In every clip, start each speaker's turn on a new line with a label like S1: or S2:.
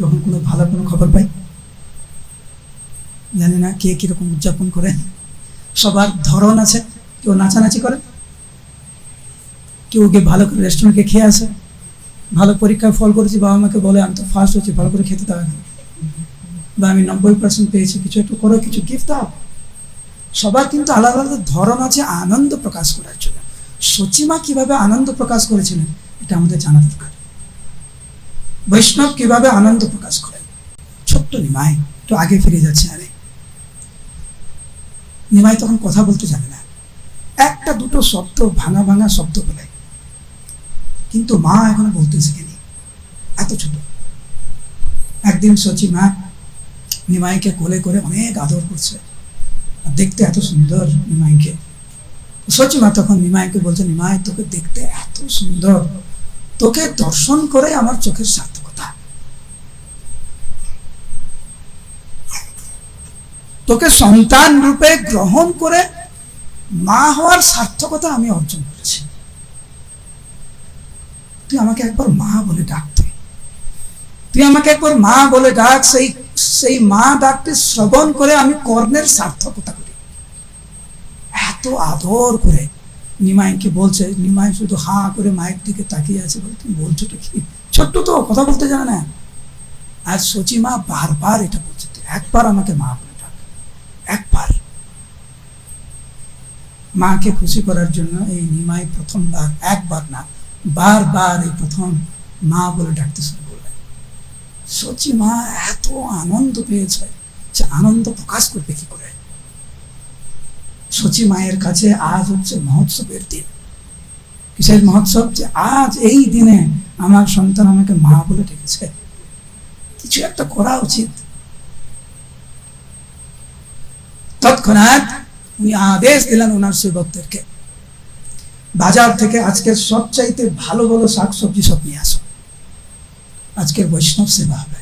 S1: যখন কোনো ভালো কোনো খবর পাই, জানি না কে কিরকম উদযাপন করে, সবার ধরন আছে। কেউ নাচানাচি করে, কেউ গিয়ে ভালো করে রেস্টুরেন্টে খেয়ে আসে, ভালো পরীক্ষায় ফল করেছি, বাবা মাকে বলে আমি তো ফার্স্ট হচ্ছি, ভালো করে খেতে দেওয়া, বা আমি 90% পেয়েছি, কিছু একটু করো, কিছু গিফট দাও। সবার কিন্তু আলাদা আলাদা ধরন আছে আনন্দ প্রকাশ করার জন্য। সচিমা কিভাবে আনন্দ প্রকাশ করেছিলেন এটা আমাদের জানা দরকার। বৈষ্ণব কিভাবে আনন্দ প্রকাশ করেন। ছোট্ট নিমাই, একটু আগে ফিরে যাচ্ছে। আরে নিমাই তখন কথা বলতে জানে না, একটা দুটো শব্দ ভাঙা ভাঙা শব্দ বলে, কিন্তু মা এখনো বলতে শিখেনি, এত ছোট। একদিন সচিমা নিমাইকে কোলে করে অনেক আদর করছে, দেখতে এত সুন্দর নিমাইকে। সচিমা তখন নিমাইকে বলছে, নিমাই তোকে দেখতে এত সুন্দর, তোকে দর্শন করে আমার চোখের সার্থকতা, তোকে সন্তান রূপে গ্রহণ করে মা হওয়ার সার্থকতা আমি অর্জন করেছি। তুই আমাকে একবার মা বলে ডাক, তুই আমাকে একবার মা বলে ডাক, সেই মা ডাকতে শ্রবণ করে আমি কর্ণের সার্থকতা করি। এত আদর করে নিমাইকে বলছে। নিমাই শুধু হা করে মায়ের দিকে তাকিয়ে আছে, বলে তুমি বলছো তো কি, ছোট্ট তো, কথা বলতে জানে না। আর সচিমা বারবার এটা বলছে, একবার আমাকে মা বলে ডাক, একবার। মাকে খুশি করার জন্য এই নিমাই প্রথমবার, একবার না বারবার এই প্রথম মা বলে ডাকতে শুরু করলেন। সচিমা এত আনন্দ পেয়েছে, সে আনন্দ প্রকাশ করবে কি করে। সচি মায়ের কাছে আজ হচ্ছে মহোৎসবের দিন। কিসের মহোৎসব? যে আজ এই দিনে আমার সন্তান আমাকে মা বলে ডেকেছে, কিছু একটা করা উচিত। তৎক্ষণাৎ উনি আদেশ দিলেন ওনার সেবকদেরকে, বাজার থেকে আজকের সবচাইতে ভালো ভালো শাকসবজি সব নিয়ে আসো, আজকের বৈষ্ণব সেবা হবে,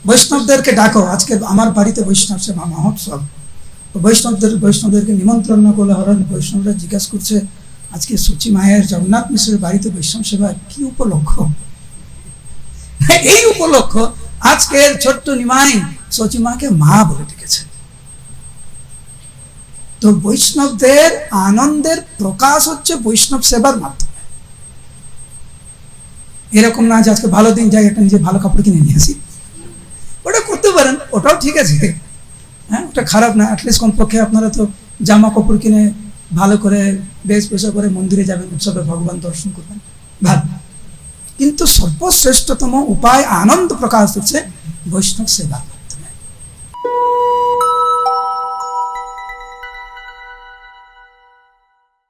S1: বৈষ্ণবদেরকে ডাকো, আজকে আমার বাড়িতে বৈষ্ণব সেবা মহোৎসব। বৈষ্ণবদেরকে নিমন্ত্রণ না করলে হলেন। বৈষ্ণবরা জিজ্ঞাসা করছে, আজকে সচি মায়ের জগন্নাথ মিশ্রের বাড়িতে বৈষ্ণব সেবা, কি উপলক্ষ? এই উপলক্ষ আজকের ছোট্ট নিমাই সচি মাকে মা বলে ডেকেছে। তো বৈষ্ণবদের আনন্দের প্রকাশ হচ্ছে বৈষ্ণব সেবার মাধ্যমে। এরকম না যে আজকে ভালো দিন, যাই একটা নিজে ভালো কাপড় কিনে নিয়ে আসি, ওটা করতে পারেন, ওটাও ঠিক আছে, হ্যাঁ, ওটা খারাপ না। অ্যাটলিস্ট কমপক্ষে আপনারা তো জামা কাপড় কিনে ভালো করে বেশভূষা করে মন্দিরে যাবেন, উৎসবে ভগবান দর্শন করবেন, ভালো। কিন্তু সর্বশ্রেষ্ঠতম উপায় আনন্দ প্রকাশ হচ্ছে বৈষ্ণব সেবা।